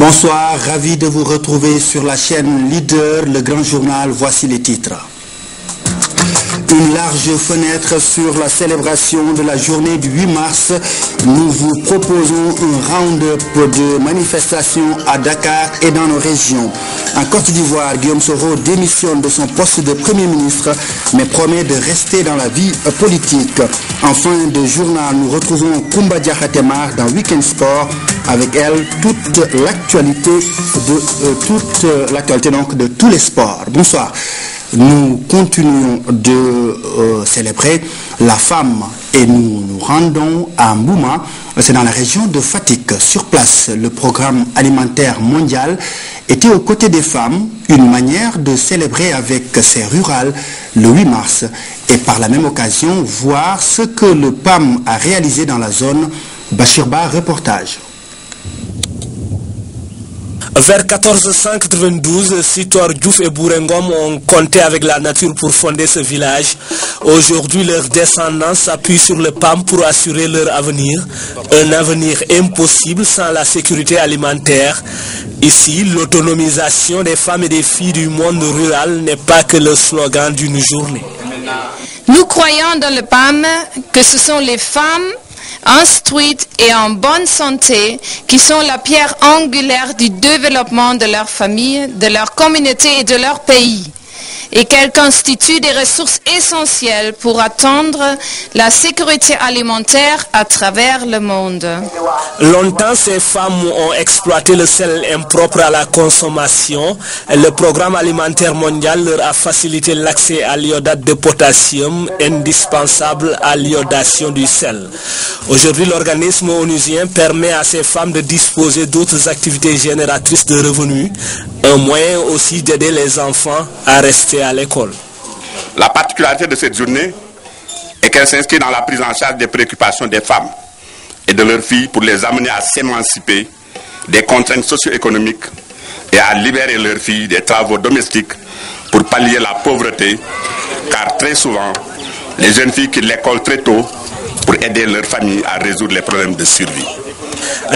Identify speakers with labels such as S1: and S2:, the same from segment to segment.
S1: Bonsoir, ravi de vous retrouver sur la chaîne Leader, le grand journal. Voici les titres. Une large fenêtre sur la célébration de la journée du 8 mars. Nous vous proposons un round-up de manifestations à Dakar et dans nos régions. En Côte d'Ivoire, Guillaume Soro démissionne de son poste de Premier ministre, mais promet de rester dans la vie politique. En fin de journal, nous retrouvons Koumba Diakhatemar dans Weekend Sport. Avec elle, toute l'actualité de tous les sports. Bonsoir. Nous continuons de célébrer la femme et nous nous rendons à Mbouma, c'est dans la région de Fatick. Sur place, le programme alimentaire mondial était aux côtés des femmes, une manière de célébrer avec ces rurales le 8 mars et par la même occasion voir ce que le PAM a réalisé dans la zone. Bachirba, reportage.
S2: Vers 1492, Sitor Diouf et Bourengom ont compté avec la nature pour fonder ce village. Aujourd'hui, leurs descendants s'appuient sur le PAM pour assurer leur avenir. Un avenir impossible sans la sécurité alimentaire. Ici, l'autonomisation des femmes et des filles du monde rural n'est pas que le slogan d'une journée.
S3: Nous croyons dans le PAM que ce sont les femmes instruites et en bonne santé qui sont la pierre angulaire du développement de leur famille, de leur communauté et de leur pays, et qu'elles constituent des ressources essentielles pour atteindre la sécurité alimentaire à travers le monde.
S2: Longtemps, ces femmes ont exploité le sel impropre à la consommation. Le programme alimentaire mondial leur a facilité l'accès à l'iodate de potassium, indispensable à l'iodation du sel. Aujourd'hui, l'organisme onusien permet à ces femmes de disposer d'autres activités génératrices de revenus, un moyen aussi d'aider les enfants à rester à l'école.
S4: La particularité de cette journée est qu'elle s'inscrit dans la prise en charge des préoccupations des femmes et de leurs filles pour les amener à s'émanciper des contraintes socio-économiques et à libérer leurs filles des travaux domestiques pour pallier la pauvreté, car très souvent, les jeunes filles quittent l'école très tôt pour aider leur famille à résoudre les problèmes de survie.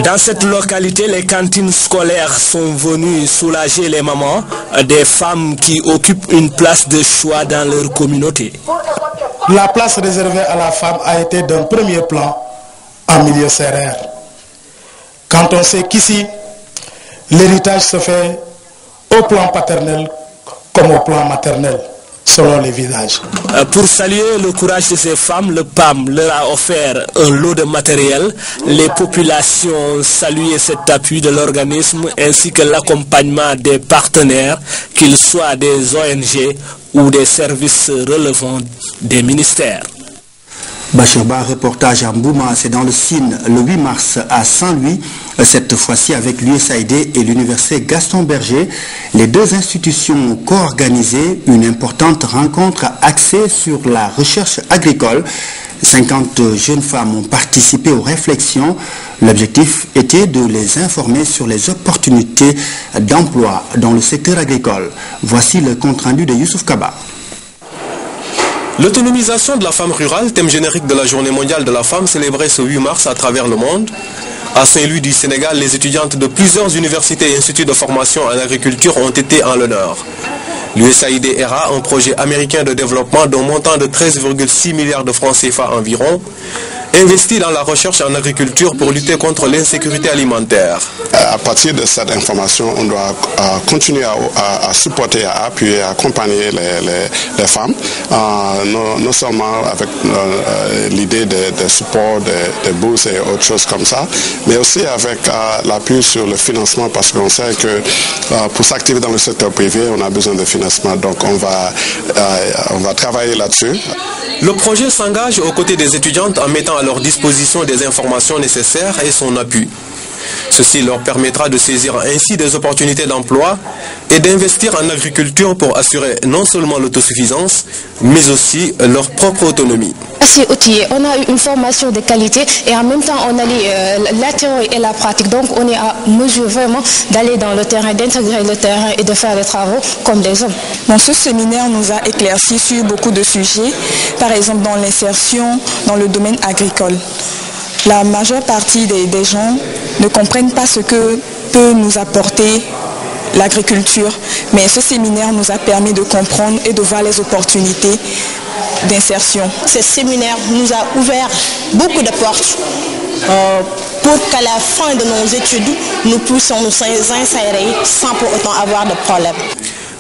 S2: Dans cette localité, les cantines scolaires sont venues soulager les mamans, des femmes qui occupent une place de choix dans leur communauté.
S5: La place réservée à la femme a été d'un premier plan en milieu sérère. Quand on sait qu'ici, l'héritage se fait au plan paternel comme au plan maternel, selon les villages.
S2: Pour saluer le courage de ces femmes, le PAM leur a offert un lot de matériel. Les populations ont salué cet appui de l'organisme ainsi que l'accompagnement des partenaires, qu'ils soient des ONG ou des services relevant des ministères.
S1: Bachirba, reportage à Mbouma, c'est dans le Sine, le 8 mars à Saint-Louis, cette fois-ci avec l'USAID et l'Université Gaston Berger. Les deux institutions ont co-organisé une importante rencontre axée sur la recherche agricole. 50 jeunes femmes ont participé aux réflexions. L'objectif était de les informer sur les opportunités d'emploi dans le secteur agricole. Voici le compte-rendu de Youssouf Kaba.
S6: L'autonomisation de la femme rurale, thème générique de la Journée mondiale de la femme célébrée ce 8 mars à travers le monde. À Saint-Louis du Sénégal, les étudiantes de plusieurs universités et instituts de formation en agriculture ont été en l'honneur. L'USAID ERA, un projet américain de développement d'un montant de 13,6 milliards de francs CFA environ, investi dans la recherche en agriculture pour lutter contre l'insécurité alimentaire.
S7: À partir de cette information, on doit continuer à supporter, à appuyer, à accompagner les femmes, non seulement avec l'idée de support, de bourses et autres choses comme ça, mais aussi avec l'appui sur le financement, parce qu'on sait que pour s'activer dans le secteur privé, on a besoin de financement. Donc on va travailler là-dessus.
S6: Le projet s'engage aux côtés des étudiantes en mettant à leur disposition des informations nécessaires et son appui. Ceci leur permettra de saisir ainsi des opportunités d'emploi et d'investir en agriculture pour assurer non seulement l'autosuffisance, mais aussi leur propre autonomie.
S8: Assez outillés, on a eu une formation de qualité et en même temps on a la théorie et la pratique. Donc on est à mesure vraiment d'aller dans le terrain, d'intégrer le terrain et de faire les travaux comme les hommes.
S9: Dans ce séminaire nous a éclairci sur beaucoup de sujets, par exemple dans l'insertion dans le domaine agricole. La majeure partie des gens ne comprennent pas ce que peut nous apporter l'agriculture, mais ce séminaire nous a permis de comprendre et de voir les opportunités d'insertion.
S10: Ce séminaire nous a ouvert beaucoup de portes pour qu'à la fin de nos études, nous puissions nous insérer sans pour autant avoir de problème.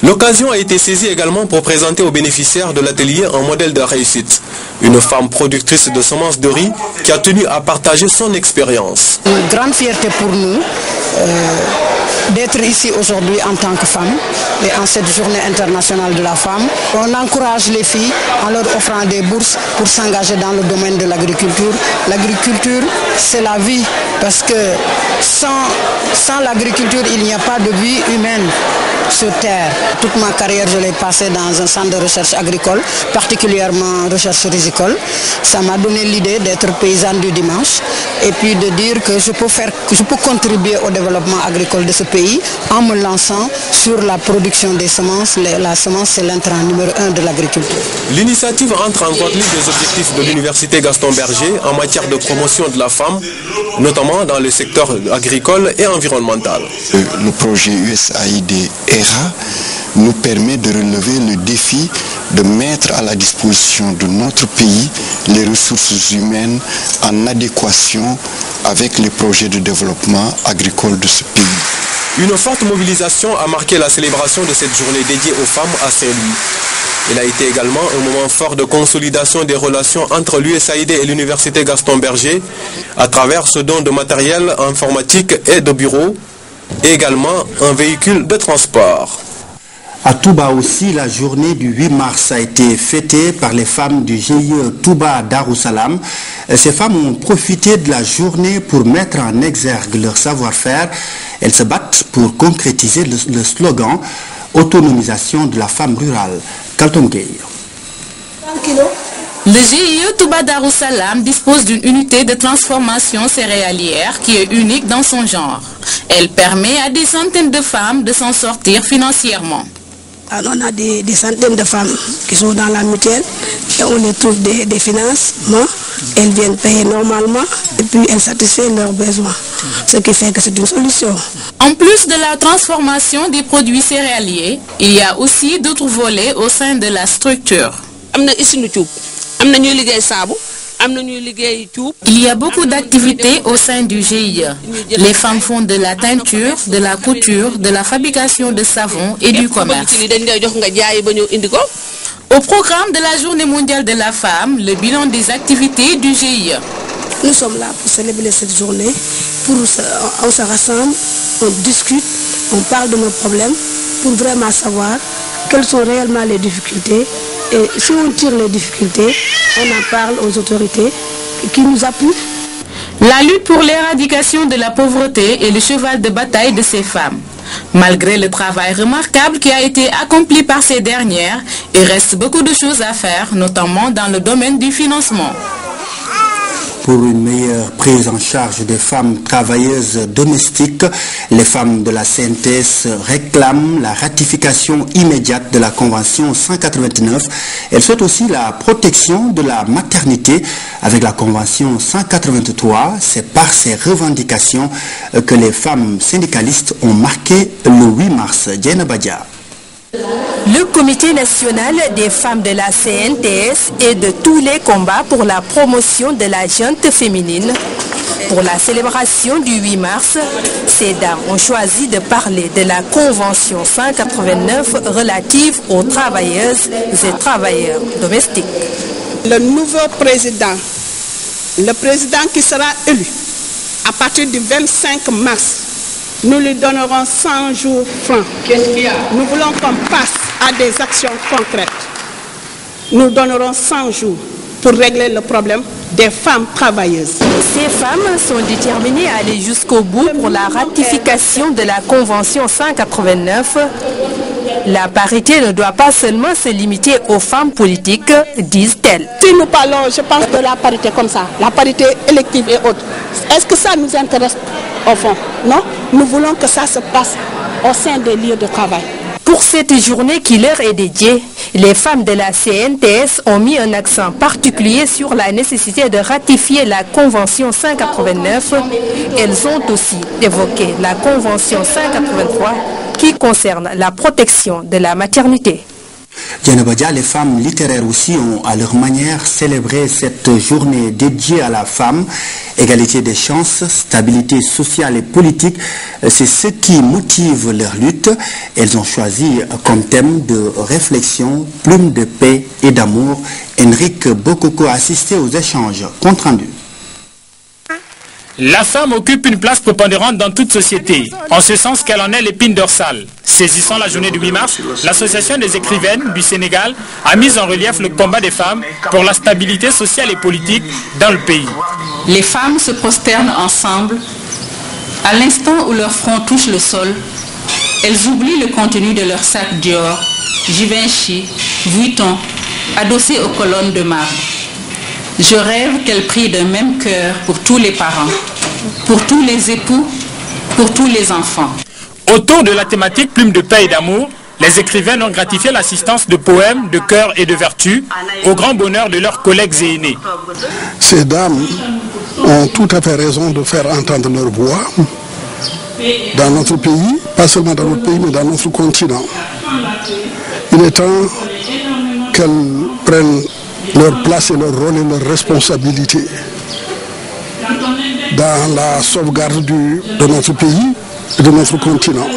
S6: L'occasion a été saisie également pour présenter aux bénéficiaires de l'atelier un modèle de réussite. Une femme productrice de semences de riz qui a tenu à partager son expérience.
S11: Une grande fierté pour nous d'être ici aujourd'hui en tant que femme et en cette journée internationale de la femme. On encourage les filles en leur offrant des bourses pour s'engager dans le domaine de l'agriculture. L'agriculture, c'est la vie parce que sans l'agriculture, il n'y a pas de vie humaine sur terre. Toute ma carrière, je l'ai passée dans un centre de recherche agricole, particulièrement recherche risicole. Ça m'a donné l'idée d'être paysanne du dimanche et puis de dire que je peux contribuer au développement agricole de ce pays en me lançant sur la production des semences. La semence, c'est l'intrant numéro 1 de l'agriculture.
S6: L'initiative entre en grande ligne des objectifs de l'Université Gaston Berger en matière de promotion de la femme, notamment dans le secteur agricole et environnemental.
S12: Le projet USAID ERA nous permet de relever le défi de mettre à la disposition de notre pays les ressources humaines en adéquation avec les projets de développement agricole de ce pays.
S6: Une forte mobilisation a marqué la célébration de cette journée dédiée aux femmes à Saint-Louis. Il a été également un moment fort de consolidation des relations entre l'USAID et l'Université Gaston Berger à travers ce don de matériel informatique et de bureaux et également un véhicule de transport.
S1: À Touba aussi, la journée du 8 mars a été fêtée par les femmes du GIE Touba Darussalam. Ces femmes ont profité de la journée pour mettre en exergue leur savoir-faire. Elles se battent pour concrétiser le slogan « Autonomisation de la femme rurale ». Kalton Gueye.
S13: Le GIE Touba Darussalam dispose d'une unité de transformation céréalière qui est unique dans son genre. Elle permet à des centaines de femmes de s'en sortir financièrement.
S14: Alors on a des centaines de femmes qui sont dans la mutuelle et on les trouve des financements. Elles viennent payer normalement et puis elles satisfont leurs besoins. Ce qui fait que c'est une solution.
S13: En plus de la transformation des produits céréaliers, il y a aussi d'autres volets au sein de la structure. Il y a beaucoup d'activités au sein du GIE. Les femmes font de la teinture, de la couture, de la fabrication de savon et du commerce. Au programme de la Journée mondiale de la femme, le bilan des activités du GIE.
S14: Nous sommes là pour célébrer cette journée, on se rassemble, on discute, on parle de nos problèmes pour vraiment savoir quelles sont réellement les difficultés. Et si on tire les difficultés, on en parle aux autorités qui nous appuient.
S13: La lutte pour l'éradication de la pauvreté est le cheval de bataille de ces femmes. Malgré le travail remarquable qui a été accompli par ces dernières, il reste beaucoup de choses à faire, notamment dans le domaine du financement.
S1: Pour une meilleure prise en charge des femmes travailleuses domestiques, les femmes de la CNTS réclament la ratification immédiate de la Convention 189. Elles souhaitent aussi la protection de la maternité avec la Convention 183. C'est par ces revendications que les femmes syndicalistes ont marqué le 8 mars. Diana Badia.
S15: Le Comité national des femmes de la CNTS est de tous les combats pour la promotion de la gente féminine. Pour la célébration du 8 mars, ces dames ont choisi de parler de la Convention 189 relative aux travailleuses et travailleurs domestiques.
S16: Le nouveau président, le président qui sera élu à partir du 25 mars, nous lui donnerons 100 jours francs. Nous voulons qu'on passe à des actions concrètes. Nous donnerons 100 jours pour régler le problème des femmes travailleuses.
S15: Ces femmes sont déterminées à aller jusqu'au bout pour la ratification de la Convention 189. La parité ne doit pas seulement se limiter aux femmes politiques, disent-elles.
S16: Si nous parlons, je pense, de la parité comme ça, la parité élective et autres, est-ce que ça nous intéresse au fond? Non, nous voulons que ça se passe au sein des lieux de travail.
S15: Pour cette journée qui leur est dédiée, les femmes de la CNTS ont mis un accent particulier sur la nécessité de ratifier la Convention 189. Elles ont aussi évoqué la Convention 183 qui concerne la protection de la maternité.
S1: Dieynaba, les femmes littéraires aussi ont à leur manière célébré cette journée dédiée à la femme. Égalité des chances, stabilité sociale et politique, c'est ce qui motive leur lutte. Elles ont choisi comme thème de réflexion, plume de paix et d'amour. Enrique Bokoko a assisté aux échanges. Compte rendu.
S17: La femme occupe une place prépondérante dans toute société, en ce sens qu'elle en est l'épine dorsale. Saisissant la journée du 8 mars, l'Association des écrivaines du Sénégal a mis en relief le combat des femmes pour la stabilité sociale et politique dans le pays.
S18: Les femmes se prosternent ensemble. À l'instant où leur front touche le sol, elles oublient le contenu de leur sac Dior, Givenchy, Vuitton, adossés aux colonnes de marbre. Je rêve qu'elles prient d'un même cœur pour tous les parents, pour tous les époux, pour tous les enfants.
S17: Autour de la thématique plume de paix et d'amour, les écrivaines ont gratifié l'assistance de poèmes, de chœurs et de vertus au grand bonheur de leurs collègues et aînés.
S19: Ces dames ont tout à fait raison de faire entendre leur voix dans notre pays, pas seulement dans notre pays, mais dans notre continent. Il est temps qu'elles prennent leur place et leur rôle et leur responsabilité dans la sauvegarde de notre pays et de notre continent.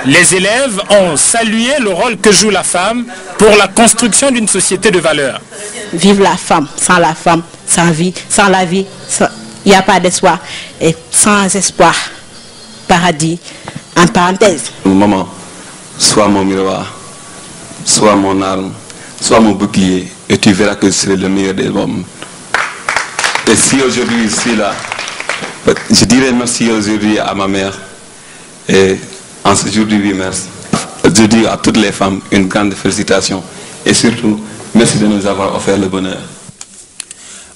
S17: Les élèves ont salué le rôle que joue la femme pour la construction d'une société de valeurs.
S10: Vive la femme, sans vie, sans la vie, il n'y a pas d'espoir. Et sans espoir, paradis, en parenthèse.
S20: Maman, sois mon miroir, sois mon arme, sois mon bouclier, et tu verras que c'est le meilleur des hommes. Et si aujourd'hui je suis là, je dirais merci aujourd'hui à ma mère. Et en ce jour du 8 mars, je dis à toutes les femmes une grande félicitation. Et surtout, merci de nous avoir offert le bonheur.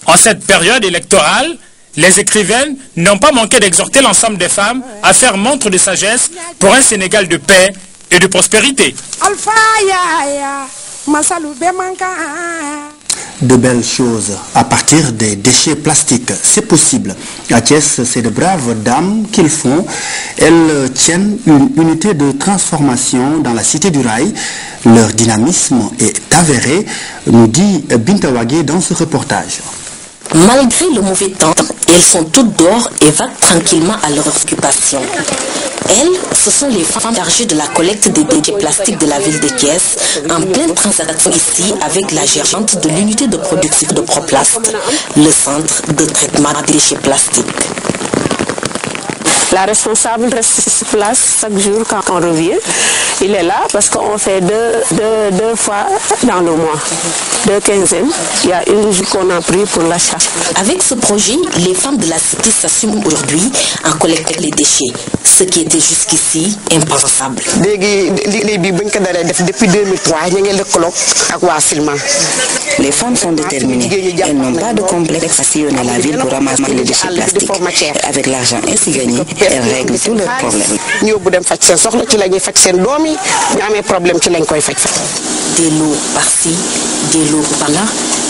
S17: En cette période électorale, les écrivaines n'ont pas manqué d'exhorter l'ensemble des femmes à faire montre de sagesse pour un Sénégal de paix et de prospérité.
S1: De belles choses à partir des déchets plastiques, c'est possible. À Thiès, c'est de braves dames qu'ils font. Elles tiennent une unité de transformation dans la cité du rail. Leur dynamisme est avéré, nous dit Binta Wagé dans ce reportage.
S21: Malgré le mauvais temps, elles sont toutes dehors et vaguent tranquillement à leur occupation. Elles, ce sont les femmes chargées de la collecte des déchets plastiques de la ville de Thiès, en pleine transaction ici avec la gérante de l'unité de production de Proplast, le centre de traitement des déchets plastiques.
S22: La responsable reste sur place chaque jour quand on revient. Il est là parce qu'on fait deux fois dans le mois, 2 quinzaines. Il y a une jour qu'on a pris pour l'achat.
S21: Avec ce projet, les femmes de la cité s'assument aujourd'hui en collectant les déchets, ce qui était jusqu'ici impensable.
S23: Depuis 2003,
S21: les femmes sont déterminées. Elles n'ont pas de complexe à sillonner la ville pour ramasser les déchets plastiques. Avec l'argent ainsi gagné, elles règlent tous leurs problèmes. Des lots par-ci, des lots par-là,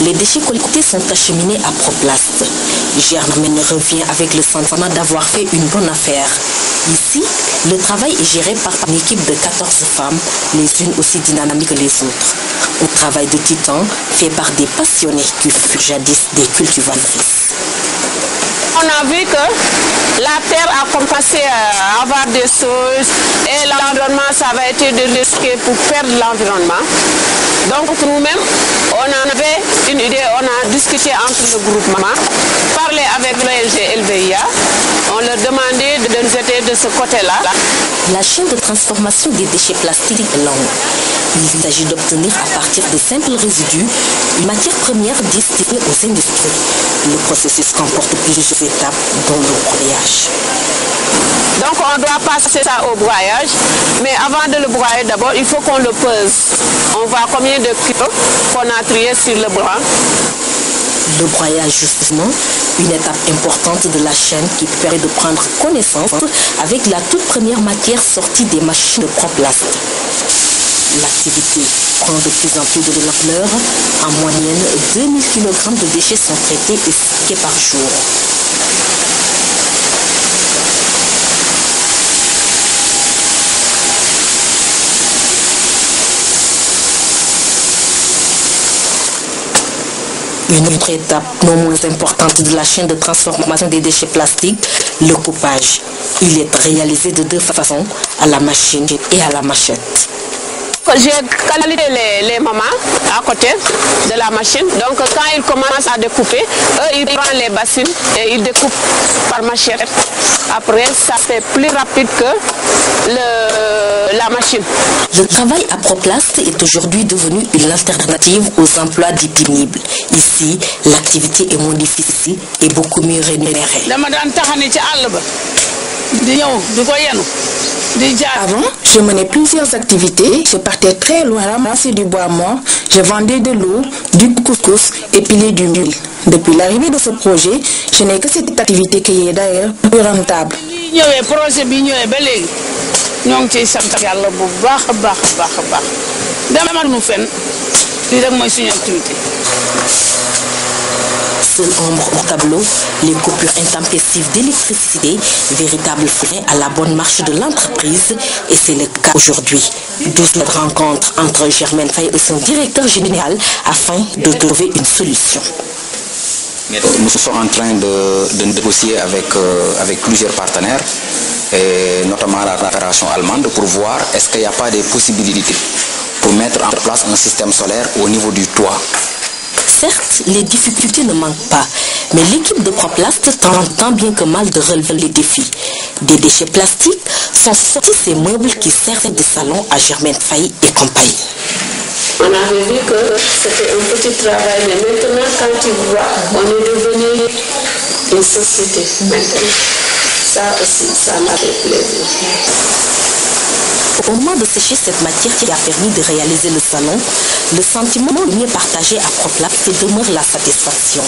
S21: les déchets collectés sont acheminés à Proplast. Germaine revient avec le sentiment d'avoir fait une bonne affaire. Ici, le travail est géré par une équipe de 14 femmes, les unes aussi dynamiques que les autres. Un travail de titan fait par des passionnés qui furent jadis des cultivatrices.
S22: On a vu que la terre a commencé à avoir des choses et l'environnement, ça va être de risquer pour perdre l'environnement. Donc nous-mêmes, on en avait une idée, on a discuté entre le groupement, parlé avec l'ONG LVIA, on leur demandait de nous aider de ce côté-là.
S21: La chaîne de transformation des déchets plastiques est longue. Il s'agit d'obtenir à partir de simples résidus une matière première destinée aux industries. Le processus comporte plusieurs étapes, dont le broyage.
S22: Donc on doit passer ça au broyage, mais avant de le broyer d'abord, il faut qu'on le pèse. On voit combien de kilos qu'on a trié sur le blanc.
S21: Le broyage, justement, une étape importante de la chaîne qui permet de prendre connaissance avec la toute première matière sortie des machines de Proplast. L'activité prend de plus en plus de l'ampleur. En moyenne, 2000 kg de déchets sont traités et stockés par jour. Une autre étape non moins importante de la chaîne de transformation des déchets plastiques, le coupage. Il est réalisé de deux façons, à la machine et à la machette.
S22: J'ai canalisé les mamans à côté de la machine. Donc quand ils commencent à découper, eux ils prennent les bassines et ils découpent par machette. Après ça c'est plus rapide que la machine.
S21: Le travail à Proplast est aujourd'hui devenu une alternative aux emplois dits pénibles. Ici, l'activité est moins difficile et beaucoup mieux rémunérée.
S3: Avant, je menais plusieurs activités. Je partais très loin ramasser du bois mort. Je vendais de l'eau, du couscous et piler du mil. Depuis l'arrivée de ce projet, je n'ai que cette activité qui est d'ailleurs plus rentable.
S21: Seule ombre au tableau, les coupures intempestives d'électricité, véritable frein à la bonne marche de l'entreprise, et c'est le cas aujourd'hui. D'où cette rencontre entre Germaine Faye et son directeur général afin de trouver une solution.
S4: Nous sommes en train de négocier avec plusieurs partenaires, et notamment la fédération allemande, pour voir est-ce qu'il n'y a pas des possibilités pour mettre en place un système solaire au niveau du toit.
S21: Certes, les difficultés ne manquent pas, mais l'équipe de Proplast tente tant bien que mal de relever les défis. Des déchets plastiques sont sortis ces meubles qui servent de salon à Germaine Faye et compagnie.
S22: On avait vu que c'était un petit travail, mais maintenant quand tu vois, on est devenu une société maintenant. Ça aussi, ça m'a fait plaisir.
S21: Au moment de sécher cette matière qui a permis de réaliser le salon, le sentiment le mieux partagé à Proplast demeure la satisfaction,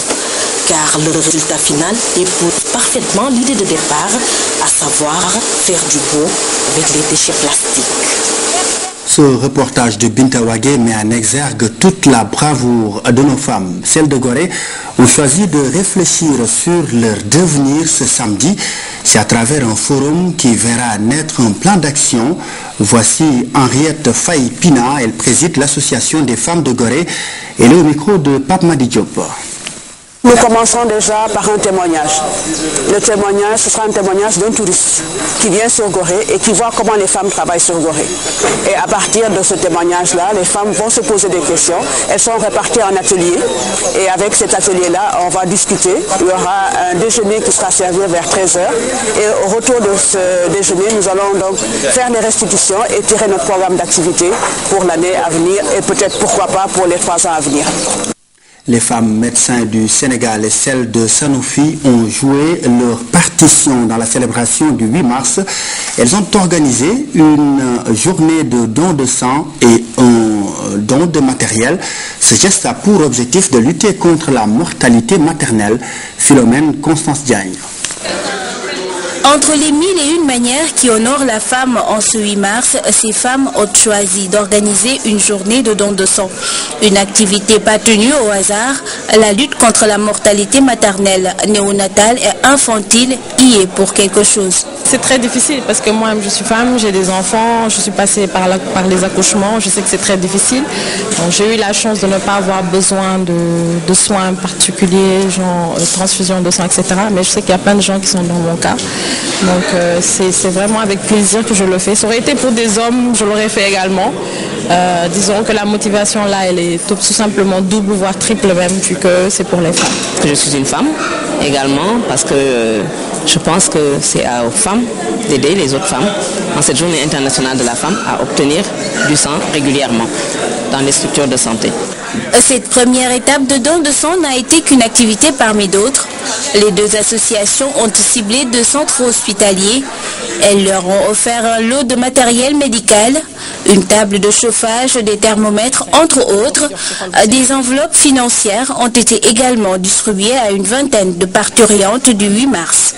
S21: car le résultat final épouse parfaitement l'idée de départ, à savoir faire du beau avec les déchets plastiques.
S1: Ce reportage de Binta Wagé met en exergue toute la bravoure de nos femmes. Celles de Gorée ont choisi de réfléchir sur leur devenir ce samedi. C'est à travers un forum qui verra naître un plan d'action. Voici Henriette Faye-Pina, elle préside l'association des femmes de Gorée. Elle est au micro de Pape Madi Diop.
S23: Nous commençons déjà par un témoignage. Le témoignage, ce sera un témoignage d'un touriste qui vient sur Gorée et qui voit comment les femmes travaillent sur Gorée. Et à partir de ce témoignage-là, les femmes vont se poser des questions. Elles sont réparties en ateliers. Et avec cet atelier-là, on va discuter. Il y aura un déjeuner qui sera servi vers 13h. Et au retour de ce déjeuner, nous allons donc faire les restitutions et tirer notre programme d'activité pour l'année à venir et peut-être, pourquoi pas, pour les 3 ans à venir.
S1: Les femmes médecins du Sénégal et celles de Sanofi ont joué leur partition dans la célébration du 8 mars. Elles ont organisé une journée de don de sang et un don de matériel. Ce geste a pour objectif de lutter contre la mortalité maternelle. Philomène Constance Diagne.
S24: Entre les 1001 manières qui honorent la femme en ce 8 mars, ces femmes ont choisi d'organiser une journée de don de sang. Une activité pas tenue au hasard, la lutte contre la mortalité maternelle, néonatale et infantile y est pour quelque chose.
S25: C'est très difficile parce que moi je suis femme, j'ai des enfants, je suis passée par les accouchements, je sais que c'est très difficile. J'ai eu la chance de ne pas avoir besoin de soins particuliers, genre transfusion de sang, etc. Mais je sais qu'il y a plein de gens qui sont dans mon cas. Donc c'est vraiment avec plaisir que je le fais. Ça aurait été pour des hommes, je l'aurais fait également. Disons que la motivation là, elle est tout simplement double, voire triple même, vu que c'est pour les femmes.
S26: Je suis une femme également parce que je pense que c'est aux femmes d'aider les autres femmes en cette journée internationale de la femme à obtenir du sang régulièrement dans les structures de santé.
S24: Cette première étape de don de sang n'a été qu'une activité parmi d'autres. Les deux associations ont ciblé 2 centres hospitaliers. Elles leur ont offert un lot de matériel médical, une table de chauffage, des thermomètres, entre autres. Des enveloppes financières ont été également distribuées à une vingtaine de parturientes du 8 mars.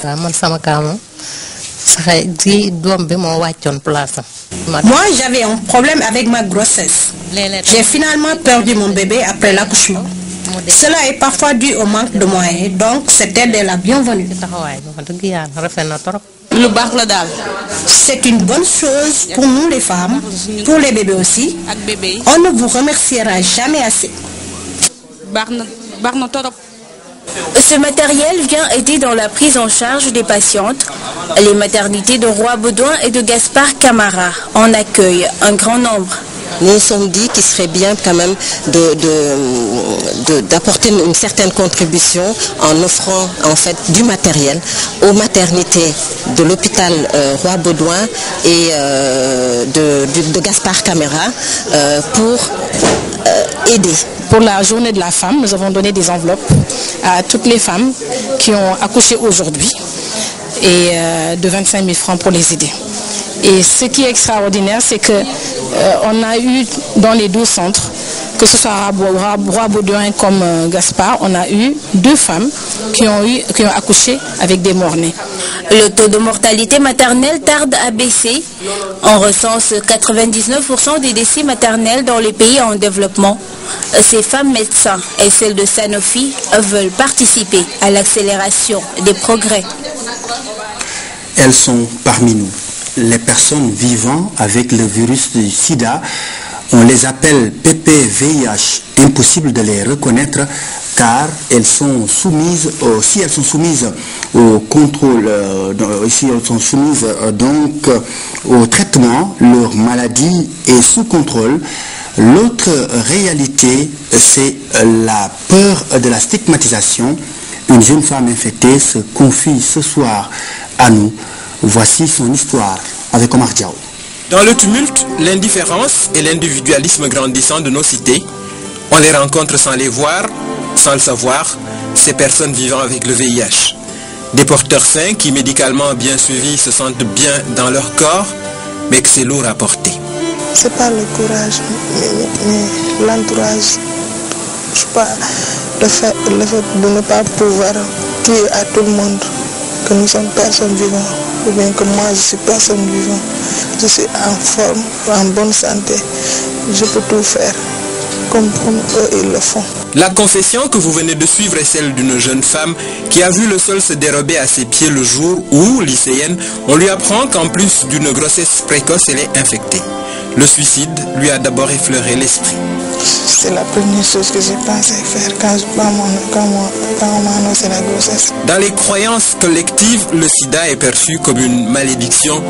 S2: Moi, j'avais un problème avec ma grossesse. J'ai finalement perdu mon bébé après l'accouchement. Cela est parfois dû au manque de moyens, donc cette aide est la bienvenue. C'est une bonne chose pour nous les femmes, pour les bébés aussi. On ne vous remerciera jamais assez.
S24: Ce matériel vient aider dans la prise en charge des patientes. Les maternités de Roi Baudouin et de Gaspard Camara en accueillent un grand nombre.
S5: Nous nous sommes dit qu'il serait bien quand même d'apporter une certaine contribution en offrant en fait du matériel aux maternités de l'hôpital Roi Baudouin et de Gaspard Camara pour aider.
S25: Pour la journée de la femme, nous avons donné des enveloppes à toutes les femmes qui ont accouché aujourd'hui et de 25 000 francs pour les aider. Et ce qui est extraordinaire, c'est qu'on a eu dans les deux centres, que ce soit Roi Baudouin comme Gaspard, on a eu 2 femmes qui ont accouché avec des morts-nés.
S24: Le taux de mortalité maternelle tarde à baisser. On recense 99% des décès maternels dans les pays en développement. Ces femmes médecins et celles de Sanofi veulent participer à l'accélération des progrès.
S1: Elles sont parmi nous. Les personnes vivant avec le virus du sida, on les appelle PPVIH. Impossible de les reconnaître car elles sont soumises, si elles sont soumises au contrôle, si elles sont soumises donc au traitement, leur maladie est sous contrôle. L'autre réalité, c'est la peur de la stigmatisation. Une jeune femme infectée se confie ce soir à nous. Voici son histoire avec Omar Diao.
S7: Dans le tumulte, l'indifférence et l'individualisme grandissant de nos cités, on les rencontre sans les voir, sans le savoir, ces personnes vivant avec le VIH. Des porteurs sains qui, médicalement bien suivis, se sentent bien dans leur corps, mais que c'est lourd à porter.
S8: C'est pas le courage, mais l'entourage. Je sais pas, le fait de ne pas pouvoir dire à tout le monde que nous sommes personnes vivantes, ou bien que moi je suis personne vivante. Je suis en forme, en bonne santé. Je peux tout faire comme eux ils le font.
S7: La confession que vous venez de suivre est celle d'une jeune femme qui a vu le sol se dérober à ses pieds le jour où, lycéenne, on lui apprend qu'en plus d'une grossesse précoce, elle est infectée. Le suicide lui a d'abord effleuré l'esprit.
S8: C'est la première chose que j'ai pensé faire quand on m'a annoncé la grossesse.
S7: Dans les croyances collectives, le sida est perçu comme une malédiction,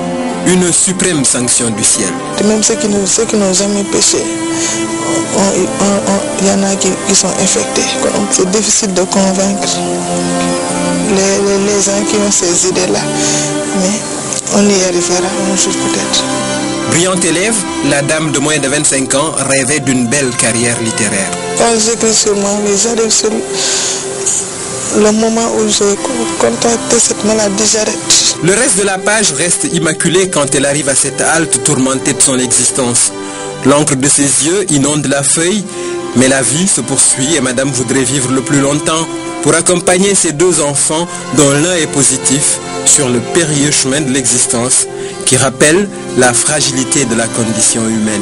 S7: une suprême sanction du ciel.
S8: Et même ceux qui n'ont jamais péché, il y en a qui sont infectés. C'est difficile de convaincre les gens qui ont ces idées-là. Mais on y arrivera un jour peut-être.
S7: Brillante élève, la dame de moins de 25 ans rêvait d'une belle carrière littéraire.
S8: Quand j'écris sur moi, j'arrive sur le moment où j'ai contracté cette maladie, j'arrête.
S7: Le reste de la page reste immaculé quand elle arrive à cette halte tourmentée de son existence. L'encre de ses yeux inonde la feuille, mais la vie se poursuit et madame voudrait vivre le plus longtemps pour accompagner ses 2 enfants dont l'un est positif sur le périlleux chemin de l'existence qui rappelle la fragilité de la condition humaine.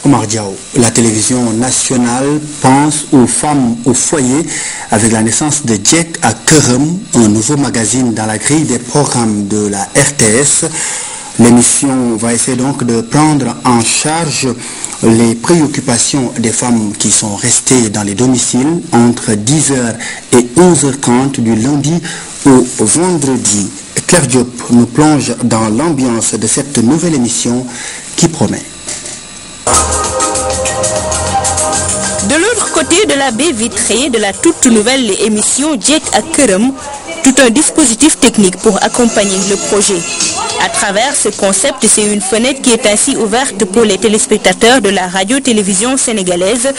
S1: Omar Diao, la télévision nationale pense aux femmes au foyer avec la naissance de Djek à Kerem, un nouveau magazine dans la grille des programmes de la RTS. L'émission va essayer donc de prendre en charge les préoccupations des femmes qui sont restées dans les domiciles entre 10h et 11h30 du lundi au vendredi. Claire Diop nous plonge dans l'ambiance de cette nouvelle émission qui promet.
S24: De l'autre côté de la baie vitrée de la toute nouvelle émission Djek à Kerem, tout un dispositif technique pour accompagner le projet. À travers ce concept, c'est une fenêtre qui est ainsi ouverte pour les téléspectateurs de la radio-télévision sénégalaise.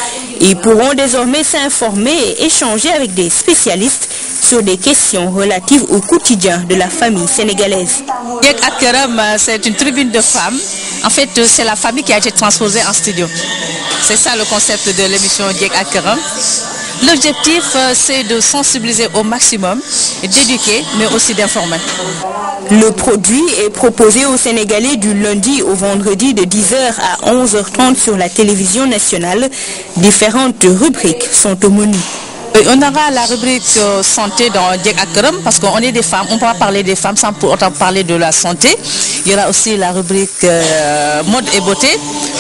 S24: Ils pourront désormais s'informer et échanger avec des spécialistes sur des questions relatives au quotidien de la famille sénégalaise.
S9: Djek à Kerem, c'est une tribune de femmes. En fait, c'est la famille qui a été transposée en studio. C'est ça le concept de l'émission Djek à Kerem. L'objectif, c'est de sensibiliser au maximum, d'éduquer, mais aussi d'informer.
S24: Le produit est proposé aux Sénégalais du lundi au vendredi de 10h à 11h30 sur la télévision nationale. Différentes rubriques sont au menu.
S9: On aura la rubrique santé dans Djek Akram parce qu'on est des femmes, on pourra parler des femmes sans pour autant parler de la santé. Il y aura aussi la rubrique mode et beauté.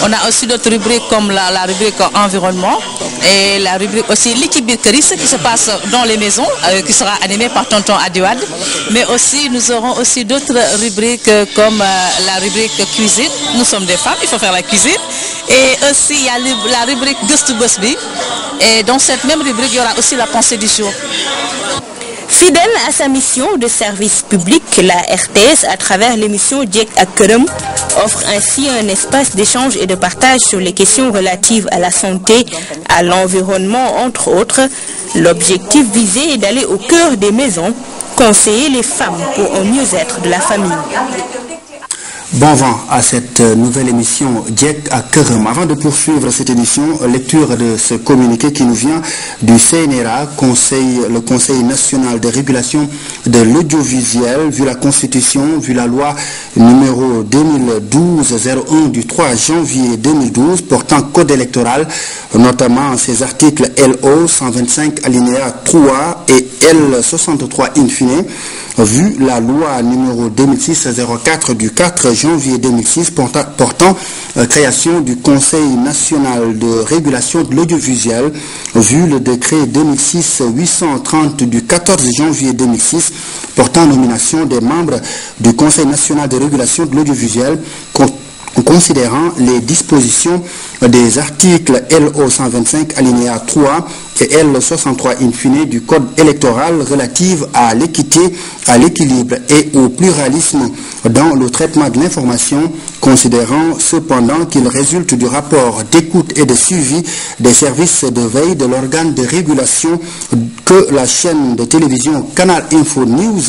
S9: On a aussi d'autres rubriques comme la rubrique environnement et la rubrique aussi l'équipe Birkeris qui se passe dans les maisons, qui sera animée par Tonton Adiouad. Mais aussi nous aurons aussi d'autres rubriques comme la rubrique cuisine. Nous sommes des femmes, il faut faire la cuisine. Et aussi il y a la rubrique Gustu Bosby. Et dans cette même rubrique, il y aura aussi la pensée du jour.
S24: Fidèle à sa mission de service public, la RTS, à travers l'émission Djek Akram, offre ainsi un espace d'échange et de partage sur les questions relatives à la santé, à l'environnement, entre autres. L'objectif visé est d'aller au cœur des maisons, conseiller les femmes pour un mieux-être de la famille.
S1: Bon vent à cette nouvelle émission Djek Akram. Avant de poursuivre cette édition, lecture de ce communiqué qui nous vient du CNRA, le Conseil national de régulation de l'audiovisuel, vu la Constitution, vu la loi numéro 2012-01 du 3 janvier 2012 portant code électoral, notamment ses articles LO 125 alinéa 3 et L 63 in fine, vu la loi numéro 2006-04 du 4 janvier 2006 portant création du Conseil national de régulation de l'audiovisuel, vu le décret 2006-830 du 14 janvier 2006 portant nomination des membres du Conseil national de régulation de l'audiovisuel, considérant les dispositions des articles LO 125 alinéa 3 et L 63 in fine du Code électoral relative à l'équité, à l'équilibre et au pluralisme dans le traitement de l'information, considérant cependant qu'il résulte du rapport d'écoute et de suivi des services de veille de l'organe de régulation que la chaîne de télévision Canal Info News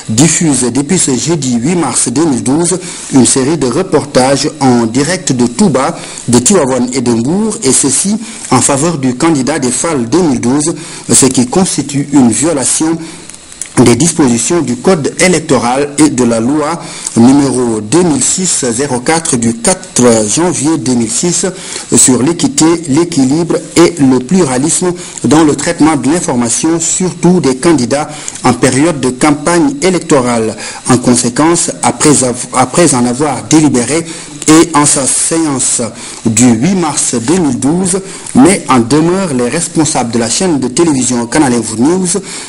S1: diffuse depuis ce jeudi 8 mars 2012 une série de reportages en direct de Touba, de Tivaouane et de Mbour, et ceci en faveur du candidat des FAL 2012, ce qui constitue une violation des dispositions du Code électoral et de la loi numéro 2006-04 du 4 janvier 2006 sur l'équité, l'équilibre et le pluralisme dans le traitement de l'information, surtout des candidats en période de campagne électorale. En conséquence, après en avoir délibéré et en sa séance du 8 mars 2012, met en demeure les responsables de la chaîne de télévision Canal Info News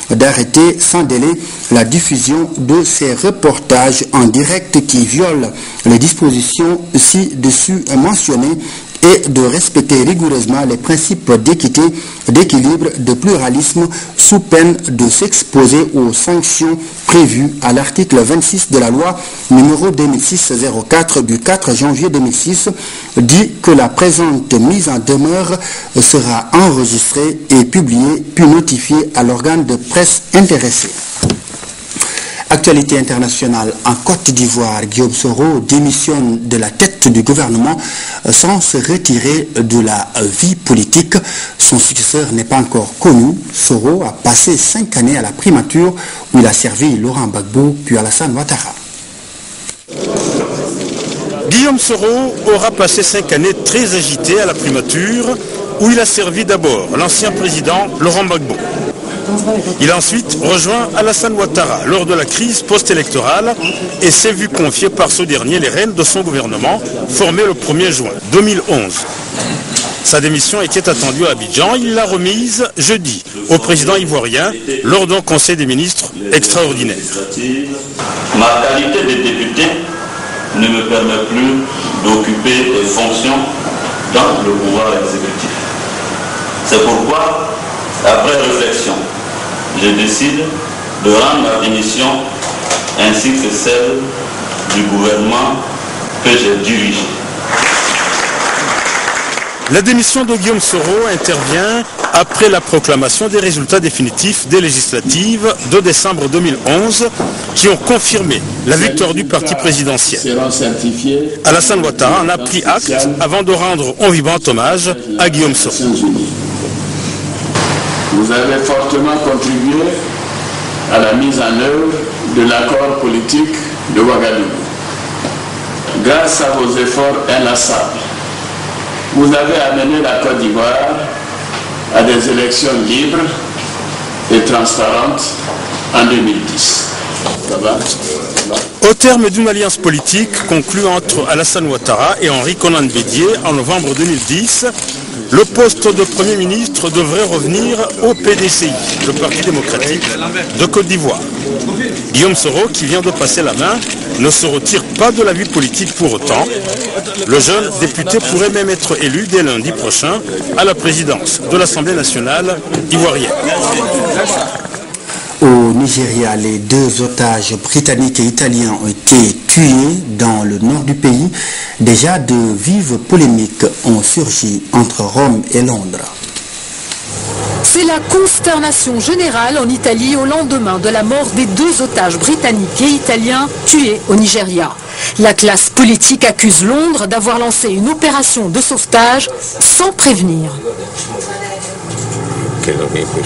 S1: d'arrêter sans délai la diffusion de ces reportages en direct qui violent les dispositions ci-dessus mentionnées et de respecter rigoureusement les principes d'équité, d'équilibre, de pluralisme sous peine de s'exposer aux sanctions prévues à l'article 26 de la loi numéro 2006-04 du 4 janvier 2006, dit que la présente mise en demeure sera enregistrée et publiée puis notifiée à l'organe de presse intéressé. Actualité internationale, en Côte d'Ivoire, Guillaume Soro démissionne de la tête du gouvernement sans se retirer de la vie politique. Son successeur n'est pas encore connu. Soro a passé 5 années à la primature où il a servi Laurent Gbagbo puis Alassane Ouattara.
S6: Guillaume Soro aura passé 5 années très agitées à la primature où il a servi d'abord l'ancien président Laurent Gbagbo. Il a ensuite rejoint Alassane Ouattara lors de la crise post-électorale et s'est vu confier par ce dernier les rênes de son gouvernement formé le 1er juin 2011. Sa démission était attendue à Abidjan. Il l'a remise jeudi au président ivoirien lors d'un conseil des ministres extraordinaire.
S11: Ma qualité de député ne me permet plus d'occuper des fonctions dans le pouvoir exécutif. C'est pourquoi, après réflexion, je décide de rendre ma démission ainsi que celle du gouvernement que j'ai dirigé.
S6: La démission de Guillaume Soro intervient après la proclamation des résultats définitifs des législatives de décembre 2011 qui ont confirmé la victoire du parti présidentiel. Alassane Ouattara en a pris acte avant de rendre un vibrant hommage à Guillaume Soro.
S12: Vous avez fortement contribué à la mise en œuvre de l'accord politique de Ouagadougou. Grâce à vos efforts inlassables, vous avez amené la Côte d'Ivoire à des élections libres et transparentes en 2010.
S6: Au terme d'une alliance politique conclue entre Alassane Ouattara et Henri Konan Bédié en novembre 2010, le poste de Premier ministre devrait revenir au PDCI, le Parti démocratique de Côte d'Ivoire. Guillaume Soro, qui vient de passer la main, ne se retire pas de la vie politique pour autant. Le jeune député pourrait même être élu dès lundi prochain à la présidence de l'Assemblée nationale ivoirienne.
S1: Au Nigeria, les 2 otages britanniques et italiens ont été tués dans le nord du pays. Déjà, de vives polémiques ont surgi entre Rome et Londres.
S13: C'est la consternation générale en Italie au lendemain de la mort des 2 otages britanniques et italiens tués au Nigeria. La classe politique accuse Londres d'avoir lancé une opération de sauvetage sans prévenir.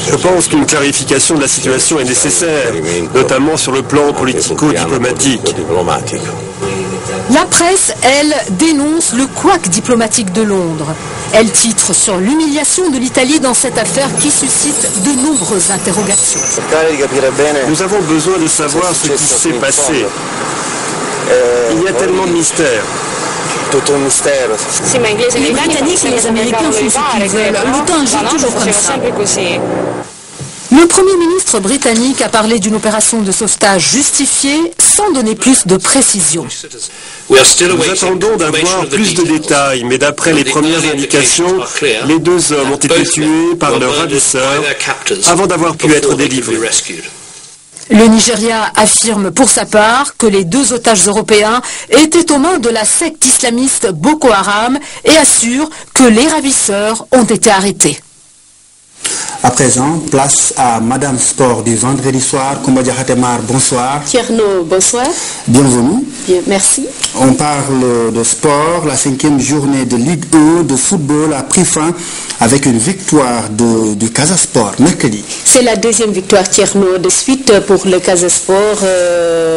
S14: Je pense qu'une clarification de la situation est nécessaire, notamment sur le plan politico-diplomatique.
S13: La presse, elle, dénonce le couac diplomatique de Londres. Elle titre sur l'humiliation de l'Italie dans cette affaire qui suscite de nombreuses interrogations.
S14: Nous avons besoin de savoir ce qui s'est passé. Il y a tellement de mystères.
S13: Les Britanniques et les Américains font ce qu'ils veulent. L'OTAN agit toujours comme ça. Le Premier ministre britannique a parlé d'une opération de sauvetage justifiée sans donner plus de précisions.
S14: Nous attendons d'avoir plus de détails, mais d'après les premières indications, les 2 hommes ont été tués par leurs ravisseurs avant d'avoir pu être délivrés.
S13: Le Nigeria affirme pour sa part que les 2 otages européens étaient aux mains de la secte islamiste Boko Haram et assure que les ravisseurs ont été arrêtés.
S1: À présent, place à Madame Sport du vendredi soir. Koumbadja Hatemar, bonsoir.
S15: Tierno, bonsoir.
S1: Bienvenue.
S15: Bien, merci.
S1: On parle de sport. La 5e journée de Ligue 1 de football a pris fin avec une victoire du Casa Sport mercredi.
S15: C'est la 2e victoire Tierno de suite pour le Casa Sport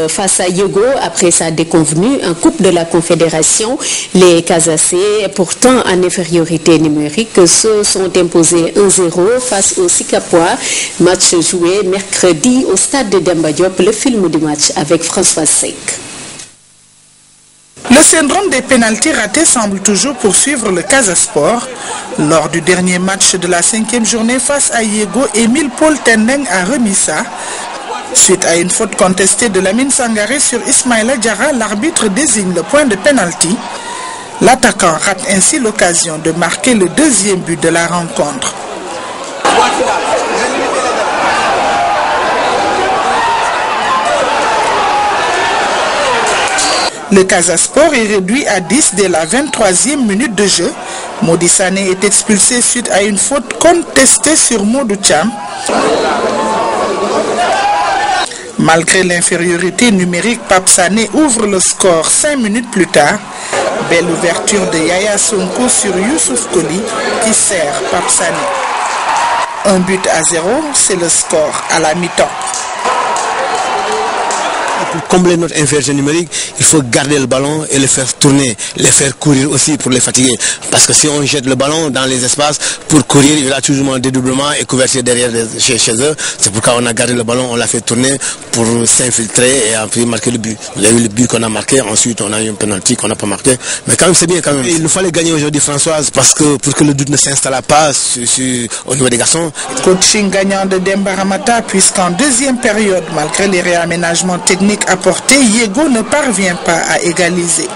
S15: face à Yogo après sa déconvenue en Coupe de la Confédération. Les Casacés, pourtant en infériorité numérique, se sont imposés 1-0 face au Sikapois. Match joué mercredi au stade de Demba Diop. Le film du match avec François Sek.
S16: Le syndrome des pénaltys ratés semble toujours poursuivre le Casa Sport. Lors du dernier match de la 5e journée face à Yego, Émile Paul Tendeng a remis ça. Suite à une faute contestée de Lamine Sangaré sur Ismaïla Diarra, l'arbitre désigne le point de pénalty. L'attaquant rate ainsi l'occasion de marquer le 2e but de la rencontre. Le Casa Sport est réduit à 10 dès la 23e minute de jeu. Modi Sané est expulsé suite à une faute contestée sur Modou Cham. Malgré l'infériorité numérique, Pape Sané ouvre le score 5 minutes plus tard. Belle ouverture de Yaya Sonko sur Youssouf Koli qui sert Pape Sané. 1-0, c'est le score à la mi-temps.
S18: Pour combler notre infériorité numérique, il faut garder le ballon et le faire tourner, les faire courir aussi pour les fatiguer. Parce que si on jette le ballon dans les espaces, pour courir, il y a toujours un dédoublement et couverture derrière chez eux. C'est pourquoi on a gardé le ballon, on l'a fait tourner pour s'infiltrer et après marquer le but. Il y a eu le but qu'on a marqué, ensuite on a eu un penalty qu'on n'a pas marqué. Mais quand même c'est bien quand même. Il nous fallait gagner aujourd'hui Françoise parce que pour que le doute ne s'installe pas au niveau des garçons.
S16: Coaching gagnant de Demba Ramata puisqu'en 2e période, malgré les réaménagements techniques apportés, Yego ne parvient pas à égaliser.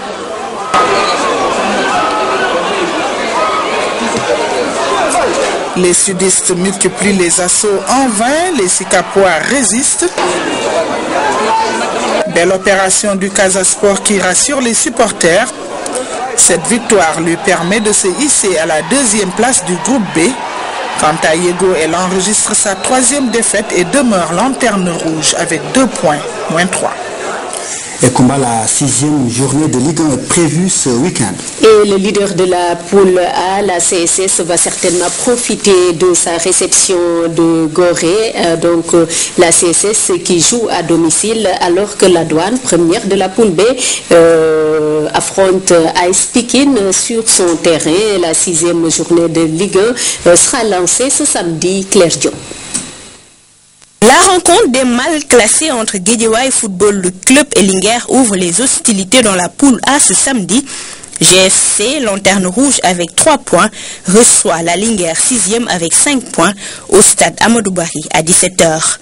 S16: Les sudistes multiplient les assauts en vain, les Sikapois résistent. Belle opération du Casa Sport qui rassure les supporters. Cette victoire lui permet de se hisser à la 2e place du groupe B. Quant à Yego, elle enregistre sa 3e défaite et demeure lanterne rouge avec 2 points, moins 3.
S1: et combat la 6e journée de Ligue 1 prévue ce week-end.
S15: Et le leader de la poule A, la CSS, va certainement profiter de sa réception de Gorée. Donc la CSS qui joue à domicile alors que la Douane, première de la poule B, affronte AS Pikine sur son terrain. La 6e journée de Ligue 1 sera lancée ce samedi. Claire Diop.
S2: La rencontre des mal classés entre Guédiawaye Football Club et Linguère ouvre les hostilités dans la poule A ce samedi. GFC, lanterne rouge avec 3 points, reçoit la Linguère 6e avec 5 points au stade Amadou Barry à 17h.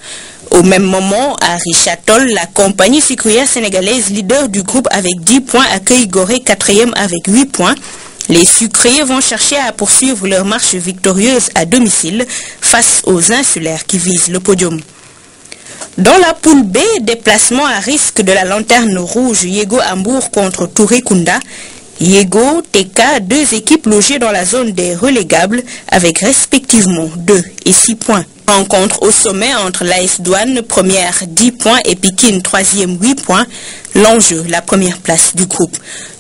S2: Au même moment, à Richatol, la compagnie sucrière sénégalaise leader du groupe avec 10 points accueille Gorée 4e avec 8 points. Les sucriers vont chercher à poursuivre leur marche victorieuse à domicile face aux insulaires qui visent le podium. Dans la poule B, déplacement à risque de la lanterne rouge Yego Hambourg contre Touré Kunda. Yego, TK, 2 équipes logées dans la zone des relégables avec respectivement 2 et 6 points. Rencontre au sommet entre l'AS Douane, première 10 points et Pikine, 3e 8 points. L'enjeu, la première place du groupe.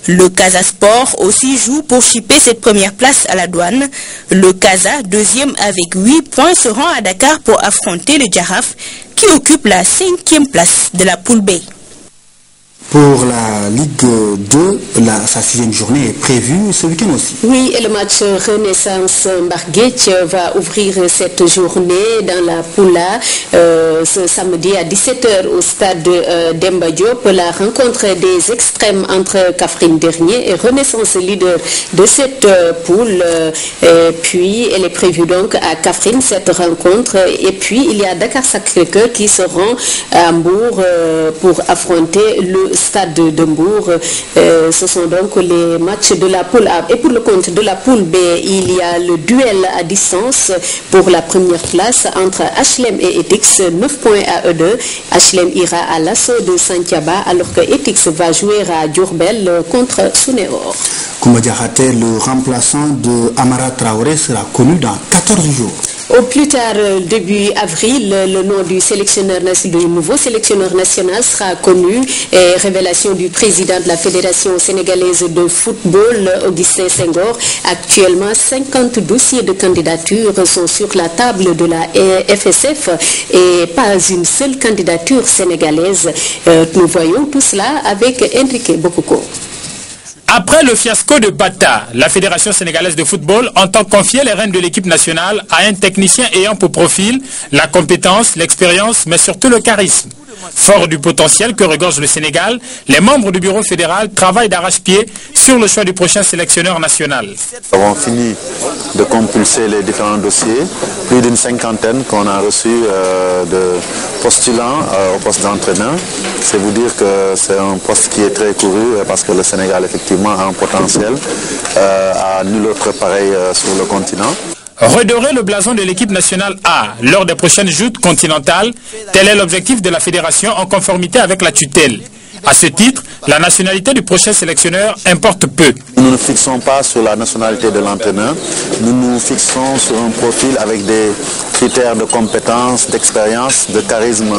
S2: Le Casa Sport aussi joue pour chipper cette première place à la Douane. Le Casa, 2e avec 8 points, se rend à Dakar pour affronter le Djaraf qui occupe la 5e place de la poule B.
S1: Pour la Ligue 2, sa 6e journée est prévue ce week-end aussi.
S15: Oui, et le match Renaissance Marguerite va ouvrir cette journée dans la poule A ce samedi à 17h au stade Demba Diop. La rencontre des extrêmes entre Kaffrine dernier et Renaissance leader de cette poule. Puis elle est prévue donc à Kaffrine cette rencontre. Et puis il y a Dakar Sacré-Cœur qui se rend à Hambourg pour affronter le stade de Mbour. Ce sont donc les matchs de la poule A. Et pour le compte de la poule B, il y a le duel à distance pour la première place entre HLM et Etix, 9 points à eux deux. HLM ira à l'assaut de Santiaba alors que Etix va jouer à Diourbel contre Sunéor.
S1: Koumba Diakhaté, le remplaçant de Amara Traoré, sera connu dans 14 jours.
S15: Au plus tard, début avril, le nom du nouveau sélectionneur national sera connu. Et révélation du président de la Fédération sénégalaise de football, Augustin Senghor. Actuellement, 50 dossiers de candidature sont sur la table de la FSF et pas une seule candidature sénégalaise. Nous voyons tout cela avec Enrique Bokoko.
S3: Après le fiasco de Bata, la Fédération sénégalaise de football entend confier les rênes de l'équipe nationale à un technicien ayant pour profil la compétence, l'expérience, mais surtout le charisme. Fort du potentiel que regorge le Sénégal, les membres du bureau fédéral travaillent d'arrache-pied sur le choix du prochain sélectionneur national.
S4: Nous avons fini de compulser les différents dossiers, plus d'une 50aine qu'on a reçus de postulants au poste d'entraîneur. C'est vous dire que c'est un poste qui est très couru parce que le Sénégal effectivement a un potentiel à nul autre pareil sur le continent.
S3: Redorer le blason de l'équipe nationale A lors des prochaines joutes continentales, tel est l'objectif de la fédération en conformité avec la tutelle. À ce titre, la nationalité du prochain sélectionneur importe peu.
S4: Nous ne nous fixons pas sur la nationalité de l'entraîneur, nous nous fixons sur un profil avec des critères de compétence, d'expérience, de charisme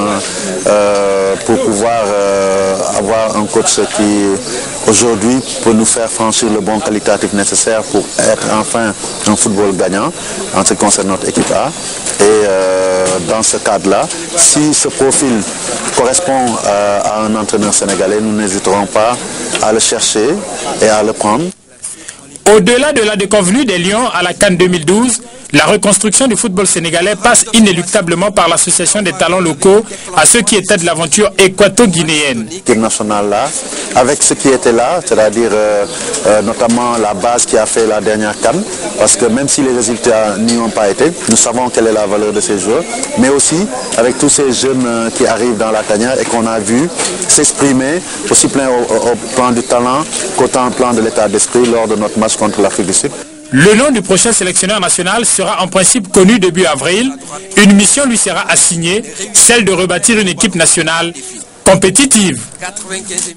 S4: pour pouvoir avoir un coach qui aujourd'hui peut nous faire franchir le bon qualitatif nécessaire pour être enfin un football gagnant en ce qui concerne notre équipe A. Et dans ce cadre-là, si ce profil correspond à un entraîneur sénégalais, nous n'hésiterons pas à le chercher et à le prendre.
S3: Au-delà de la déconvenue des Lions à la CAN 2012, la reconstruction du football sénégalais passe inéluctablement par l'association des talents locaux à ceux qui étaient de l'aventure équato-guinéenne.
S4: L'équipe nationale là, avec ce qui était là, c'est-à-dire notamment la base qui a fait la dernière CAN, parce que même si les résultats n'y ont pas été, nous savons quelle est la valeur de ces joueurs, mais aussi avec tous ces jeunes qui arrivent dans la tanière et qu'on a vu s'exprimer aussi plein au plan du talent qu'autant au plan de l'état d'esprit lors de notre match contre l'Afrique du Sud.
S3: Le nom du prochain sélectionneur national sera en principe connu début avril. Une mission lui sera assignée, celle de rebâtir une équipe nationale compétitive.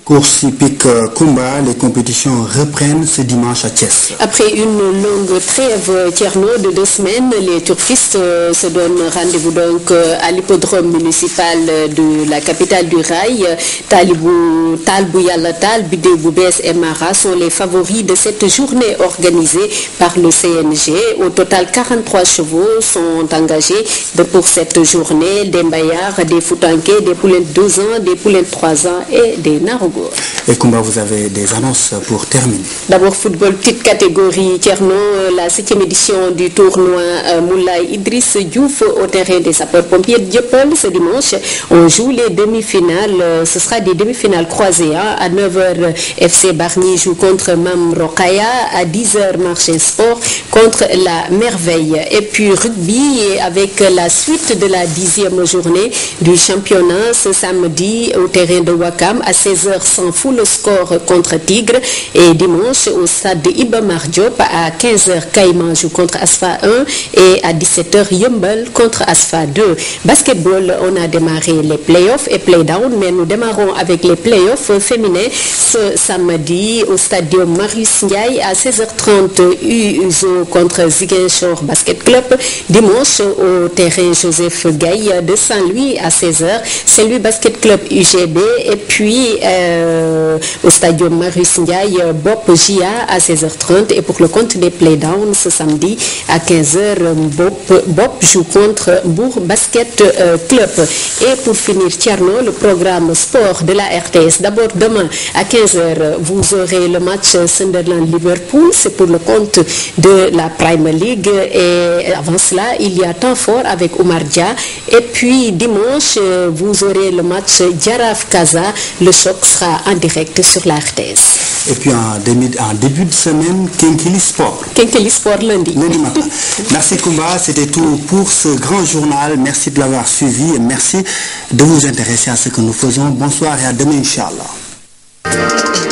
S1: Course hippique Kumba, les compétitions reprennent ce dimanche à Thiès.
S15: Après une longue trêve, Tierno, de 2 semaines, les turfistes se donnent rendez-vous donc à l'hippodrome municipal de la capitale du rail. Talbou Yalatal, Bidé Boubès et Mara sont les favoris de cette journée organisée par le CNG. Au total, 43 chevaux sont engagés pour cette journée. Des Mbayars, des Foutanké, des poulains de 12 ans, des poulains de 3 ans et des Narogo.
S1: Et Kumba, vous avez des annonces pour terminer.
S15: D'abord, football, petite catégorie. Tierno, la 7e édition du tournoi Moulay Idriss Diouf au terrain des sapeurs-pompiers de Diopol ce dimanche. On joue les demi-finales. Ce sera des demi-finales croisées. À 9h, FC Barni joue contre Mam Rokaya. À 10h, Marché Sport contre la Merveille. Et puis rugby avec la suite de la 10e journée du championnat ce samedi au terrain de Wakam. À 16h, sans fout le score contre Tigre. Et dimanche au stade de Iba Mar Diop à 15h, Caïman joue contre Asfa 1 et à 17h, Yumbel contre Asfa 2. Basketball, on a démarré les playoffs et play-down, mais nous démarrons avec les playoffs féminins ce samedi au stadium Marius Ndiaye à 16h30, USO contre Ziguinchor Basket Club. Dimanche au terrain Joseph Gaye de Saint-Louis à 16h, Saint-Louis Basket Club UGB et puis au stadium Marius Ndiaye, Bob JA à 16h30 et pour le compte des playdowns ce samedi à 15h, Bob joue contre Bourg Basket Club. Et pour finir, Tierno, le programme sport de la RTS. D'abord demain à 15h, vous aurez le match Sunderland-Liverpool, c'est pour le compte de la Premier League et avant cela, il y a temps fort avec Omar Dia. Et puis dimanche, vous aurez le match Djaraf-Kaza. Le choc sera en direct sur la RTS.
S1: Et puis en début de semaine, Kenkeli Sport.
S15: Kenkeli Sport lundi.
S1: Lundi matin. Merci Kumba, c'était tout pour ce grand journal. Merci de l'avoir suivi et merci de vous intéresser à ce que nous faisons. Bonsoir et à demain, Inch'Allah.